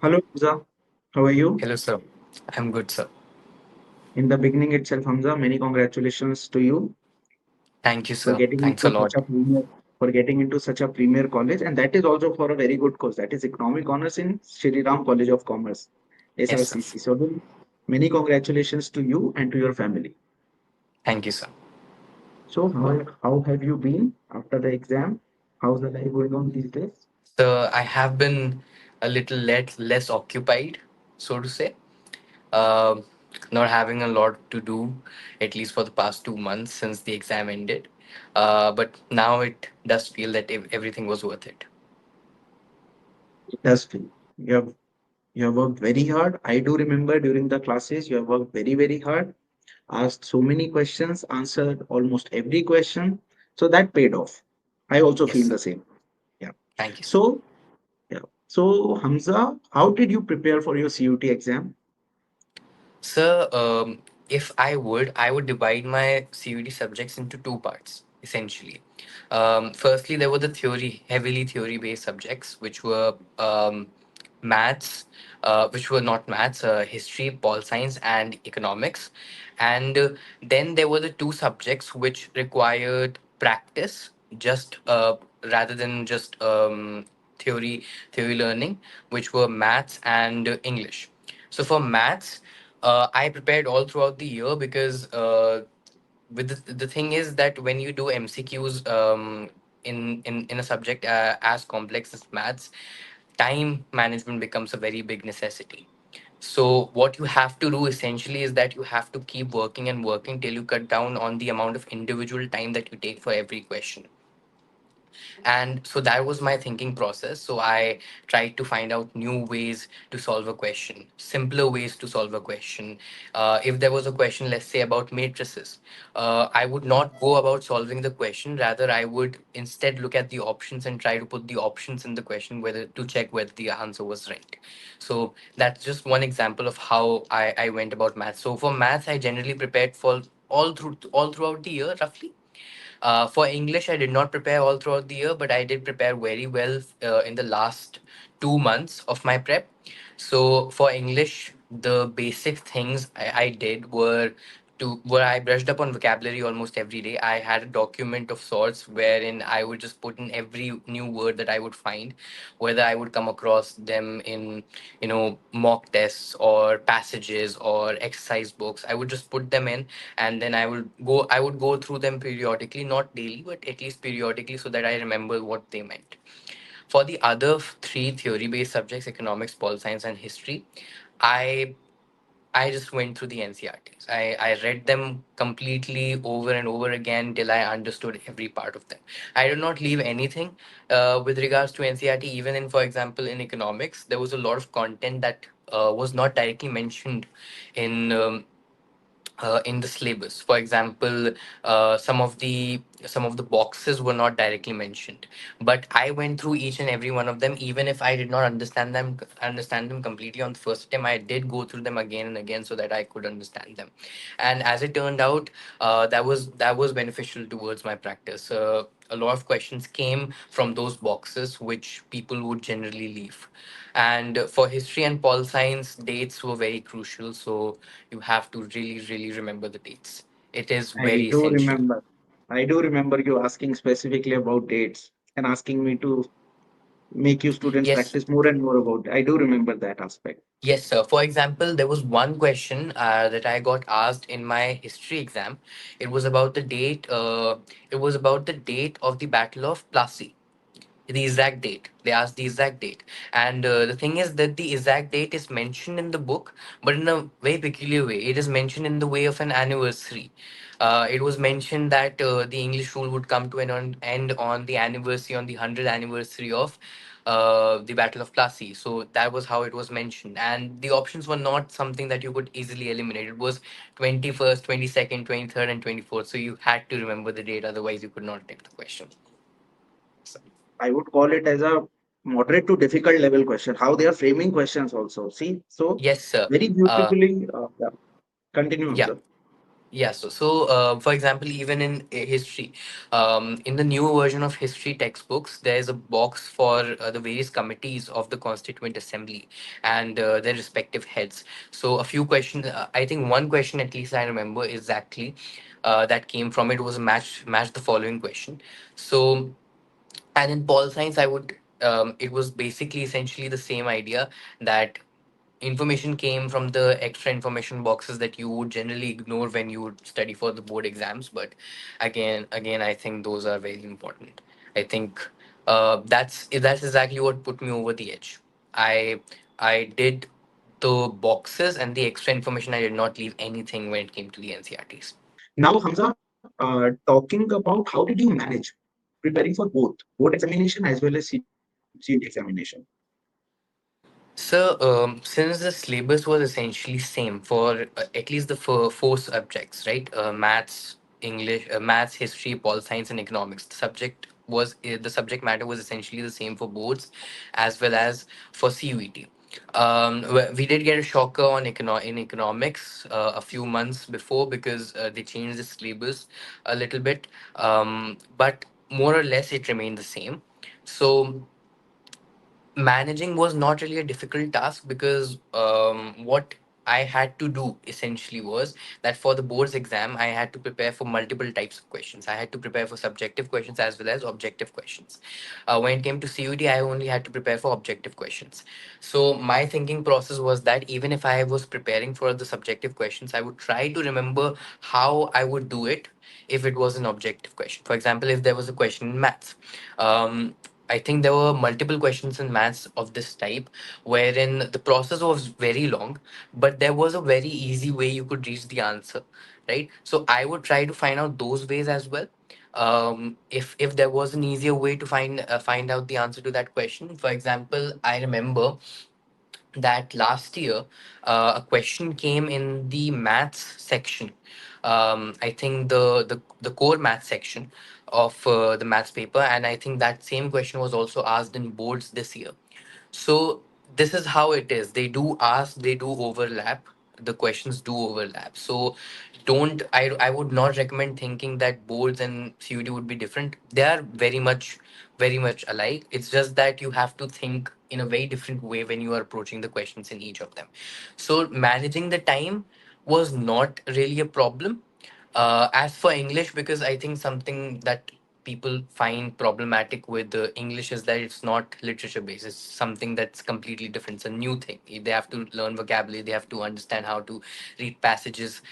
Hello, Hamza. How are you? Hello, sir. I'm good, sir. In the beginning itself, Hamza, many congratulations to you Thank you, for sir. getting Thanks a into lot. such a premier college, and that is also for a very good course. That is Economic Honors in Shri Ram College of Commerce, Yes, sir. SRCC. So, then, many congratulations to you and to your family. Thank you, sir. So, how have you been after the exam? How's the life going on these days? So I have been a little less occupied, so to say. Um Not having a lot to do, at least for the past 2 months since the exam ended. But now it does feel that everything was worth it. It does feel you have worked very hard. I do remember during the classes you have worked very hard, asked so many questions, answered almost every question. So that paid off. I also Yes, feel sir. the same. Yeah. Thank you, sir. So, yeah. So, Hamza, how did you prepare for your CUT exam? So, if I would divide my CUD subjects into two parts, essentially. Firstly, there were the heavily theory-based subjects, which were maths, which were not maths, history, pol science, and economics. And then there were the two subjects which required practice, just rather than just theory learning, which were maths and English. So for maths, I prepared all throughout the year because the thing is that when you do MCQs in a subject as complex as maths, time management becomes a very big necessity. So what you have to do essentially is that you have to keep working and working till you cut down on the amount of individual time that you take for every question. And so that was my thinking process. So I tried to find out new ways to solve a question, simpler ways to solve a question. If there was a question, let's say about matrices, I would not go about solving the question. Rather, I would instead look at the options and try to put the options in the question whether to check whether the answer was right. So that's just one example of how I went about math. So for maths, I generally prepared for all throughout the year roughly. For English, I did not prepare all throughout the year, but I did prepare very well in the last 2 months of my prep. So for English, the basic things I did were where I brushed up on vocabulary almost every day. I had a document of sorts wherein I would just put in every new word that I would find, whether I would come across them in mock tests or passages or exercise books. I would just put them in, and then I would go through them periodically, not daily but at least periodically, so that I remember what they meant. For the other three theory based subjects, economics, pol science, and history, i I just went through the NCRTs. I read them completely over and over again till I understood every part of them. I did not leave anything with regards to NCRT. Even in, for example, in economics, there was a lot of content that was not directly mentioned in in the syllabus. For example, some of the boxes were not directly mentioned, but I went through each and every one of them. Even if I did not understand them completely on the first attempt, I did go through them again and again so that I could understand them. And as it turned out, that was beneficial towards my practice. A lot of questions came from those boxes which people would generally leave. And for history and pol science, dates were very crucial. So you have to really remember the dates. It is I very do essential. remember. I do remember you asking specifically about dates and asking me to make you students Yes. practice more and more about it. I do remember that aspect. Yes, sir. For example, there was one question that I got asked in my history exam. It was about the date. It was about the date of the Battle of Plassey. The exact date. They asked the exact date, and the thing is that the exact date is mentioned in the book, but in a very peculiar way. It is mentioned in the way of an anniversary. It was mentioned that the English rule would come to an end on the anniversary, on the 100th anniversary of the Battle of Plassey. So that was how it was mentioned, and the options were not something that you could easily eliminate. It was 21st, 22nd, 23rd, and 24th. So you had to remember the date, otherwise you could not attempt the question. So, I would call it as a moderate to difficult level question. How they are framing questions also. See, so yes, sir. very Uh, beautifully. Yeah. Continue, yeah. Hamza. Yeah, for example, even in history, in the new version of history textbooks, there is a box for the various committees of the Constituent Assembly and their respective heads. So, a few questions, I think one question at least I remember exactly that came from it was a match the following question. So, and in pol science, it was basically essentially the same idea that information came from the extra information boxes that you would generally ignore when you would study for the board exams. But again, I think those are very important. I think that's exactly what put me over the edge. I i did the boxes and the extra information. I did not leave anything when it came to the ncrts. Now, Hamza, talking about how did you manage preparing for both board examination as well as CET examination? So, since the syllabus was essentially same for at least the four subjects, right? Maths, history, pol science, and economics. The subject matter was essentially the same for boards, as well as for CUET. We did get a shocker on in economics a few months before because they changed the syllabus a little bit, but more or less it remained the same. So managing was not really a difficult task because what I had to do essentially was that for the board's exam, I had to prepare for multiple types of questions. I had to prepare for subjective questions as well as objective questions. When it came to CUD, I only had to prepare for objective questions. So my thinking process was that even if I was preparing for the subjective questions, I would try to remember how I would do it if it was an objective question. For example, if there was a question in maths. Um, I think there were multiple questions in maths of this type wherein the process was very long, but there was a very easy way you could reach the answer, right? So I would try to find out those ways as well. If there was an easier way to find out the answer to that question, for example, I remember that last year a question came in the maths section. I think the core maths section of the maths paper, and I think that same question was also asked in boards this year. So this is how it is. They do overlap. The questions do overlap. So don't I would not recommend thinking that boards and CUT would be different. They are very much alike. It's just that you have to think in a very different way when you are approaching the questions in each of them. So managing the time was not really a problem. As for English, because I think something that people find problematic with English is that it's not literature based. It's something that's completely different. It's a new thing. They have to learn vocabulary. They have to understand how to read passages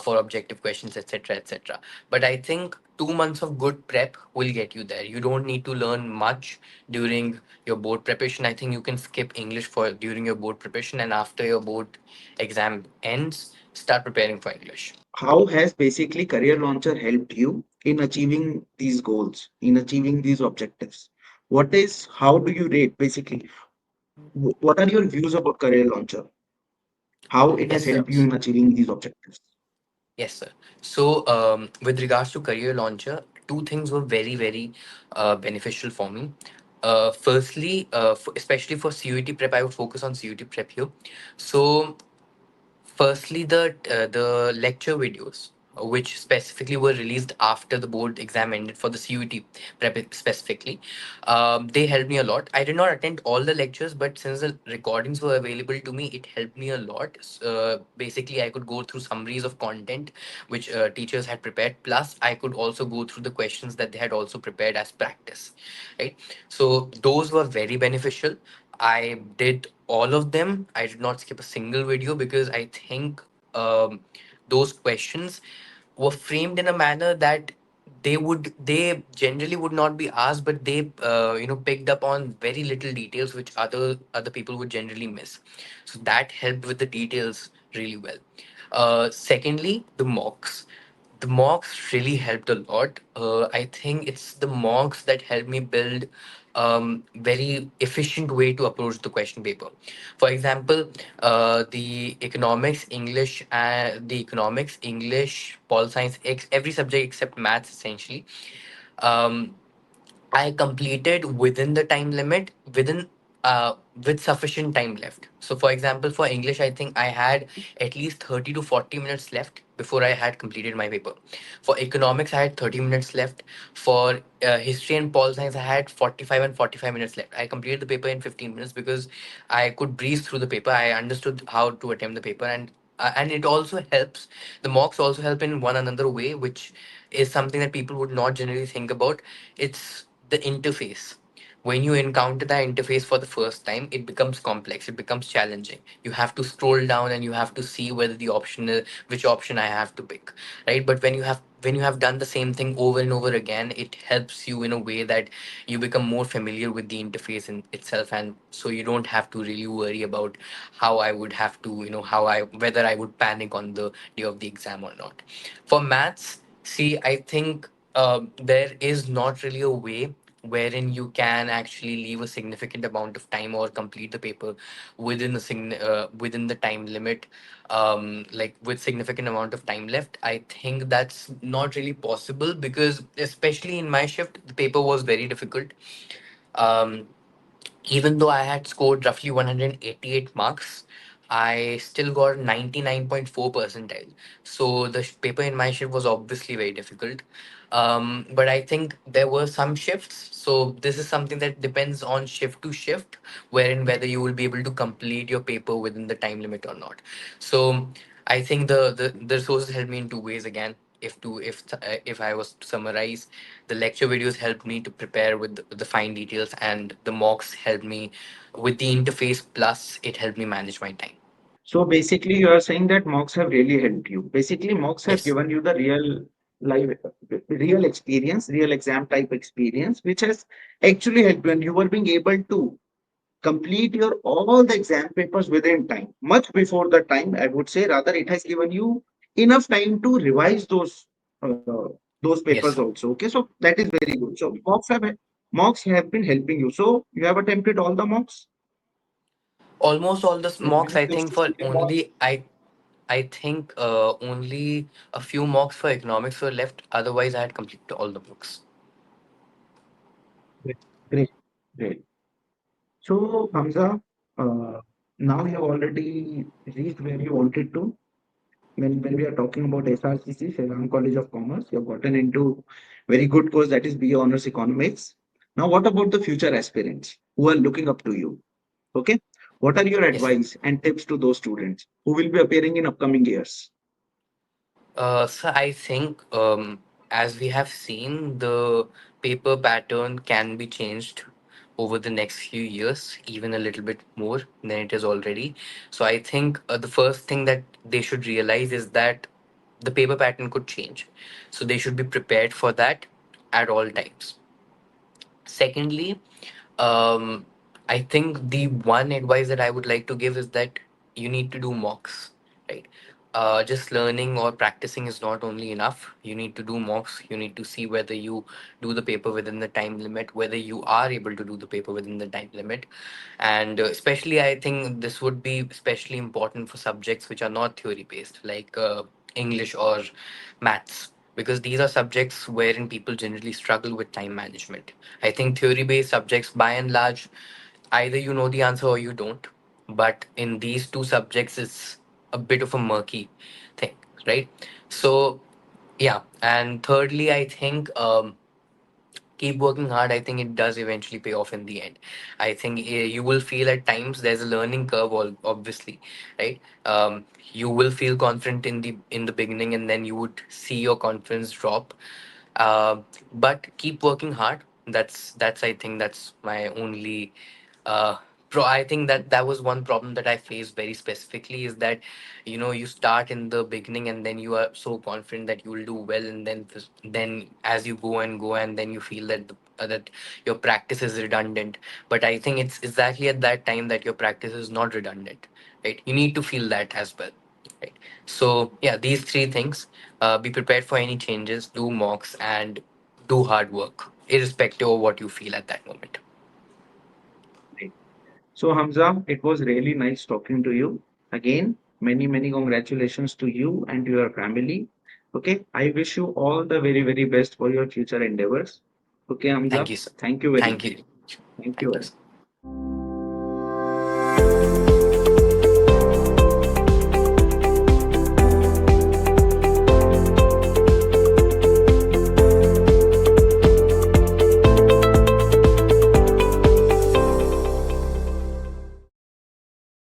for objective questions, etc., etc. But I think 2 months of good prep will get you there. You don't need to learn much during your board preparation. I think you can skip English for during your board preparation, and after your board exam ends, start preparing for English. How has basically Career Launcher helped you in achieving these goals, in achieving these objectives? How do you rate basically? What are your views about Career Launcher? How it has Yes, sir. helped you in achieving these objectives? Yes, sir. So, with regards to Career Launcher, two things were very beneficial for me. Firstly, especially for CUET prep, I would focus on CUET prep here. So, firstly, the lecture videos, which specifically were released after the board exam ended for the CUET prep specifically, they helped me a lot. I did not attend all the lectures, but since the recordings were available to me, it helped me a lot. Basically, I could go through summaries of content which teachers had prepared. Plus, I could also go through the questions that they had also prepared as practice. Right. So those were very beneficial. I did all of them. I did not skip a single video because I think those questions were framed in a manner that they generally would not be asked, but they picked up on very little details which other people would generally miss. So that helped with the details really well. Secondly, the mocks really helped a lot. I think it's the mocks that helped me build very efficient way to approach the question paper. For example, the economics, English, pol science, every subject except maths essentially. Um, I completed within the time limit, within with sufficient time left. So, for example, for English, I think I had at least 30 to 40 minutes left before I had completed my paper. For economics, I had 30 minutes left. For history and pol science, I had 45 and 45 minutes left. I completed the paper in 15 minutes because I could breeze through the paper. I understood how to attempt the paper, and it also helps. The mocks also help in one another way, which is something that people would not generally think about. It's the interface. When you encounter that interface for the first time, it becomes complex, it becomes challenging. You have to scroll down and you have to see whether the option is which option I have to pick, right? But when you have done the same thing over and over again, it helps you in a way that you become more familiar with the interface in itself, and so you don't have to really worry about how I would have to, how I whether I would panic on the day of the exam or not. For maths, see, I think there is not really a way wherein you can actually leave a significant amount of time or complete the paper within the time limit, like with significant amount of time left. I think that's not really possible because especially in my shift the paper was very difficult. um, Even though I had scored roughly 188 marks, I still got 99.4 percentile. So the paper in my shift was obviously very difficult. But I think there were some shifts. So this is something that depends on shift to shift, wherein whether you will be able to complete your paper within the time limit or not. So I think the resources helped me in two ways again. If I was to summarize, the lecture videos helped me to prepare with the fine details, and the mocks helped me with the interface. Plus, it helped me manage my time. So basically, you are saying that mocks have really helped you. Basically, mocks have Yes. given you the real live, real experience, real exam type experience, which has actually helped when you were being able to complete your all the exam papers within time, much before the time. I would say rather it has given you enough time to revise uh, those papers Yes. also. Okay, so that is very good. So mocks have been helping you. So you have attempted all the mocks. Almost all the Like mocks. many I think questions for you can watch. only I think only a few mocks for economics were left. Otherwise, I had completed all the books. Great, great, great. So Hamza, uh, now you have already reached where you wanted to. When we are talking about SRCC, Shriram College of Commerce, you have gotten into very good course, that is BA Honors Economics. Now, what about the future aspirants who are looking up to you? Okay, what are your Yes. advice and tips to those students who will be appearing in upcoming years? So I think, as we have seen, the paper pattern can be changed over the next few years, even a little bit more than it is already. So I think the first thing that they should realize is that the paper pattern could change. So they should be prepared for that at all times. Secondly, um, I think the one advice that I would like to give is that you need to do mocks, right? Just learning or practicing is not only enough. You need to do mocks. You need to see whether you do the paper within the time limit, whether you are able to do the paper within the time limit. And especially, I think this would be especially important for subjects which are not theory based, like English or maths, because these are subjects wherein people generally struggle with time management. I think theory based subjects, by and large, either you know the answer or you don't. But in these two subjects, it's a bit of a murky thing, right? So, yeah. And thirdly, I think keep working hard. I think it does eventually pay off in the end. I think you will feel at times there's a learning curve, obviously, right? You will feel confident in the beginning, and then you would see your confidence drop. uh, but keep working hard. That's I think that's my only uh I think that was one problem that I faced very specifically, is that you start in the beginning and then you are so confident that you will do well, and then as you go and go, and then you feel that that your practice is redundant. But I think it's exactly at that time that your practice is not redundant, right? You need to feel that as well, right? So yeah, these three things: be prepared for any changes, do mocks, and do hard work, irrespective of what you feel at that moment. Right. So Hamza, it was really nice talking to you. Again, many, many congratulations to you and to your family. Okay, I wish you all the very, very best for your future endeavors. Okay, Thank Hamza, you, sir. thank you very Thank much. you. Thank you Thank you, very sir. much.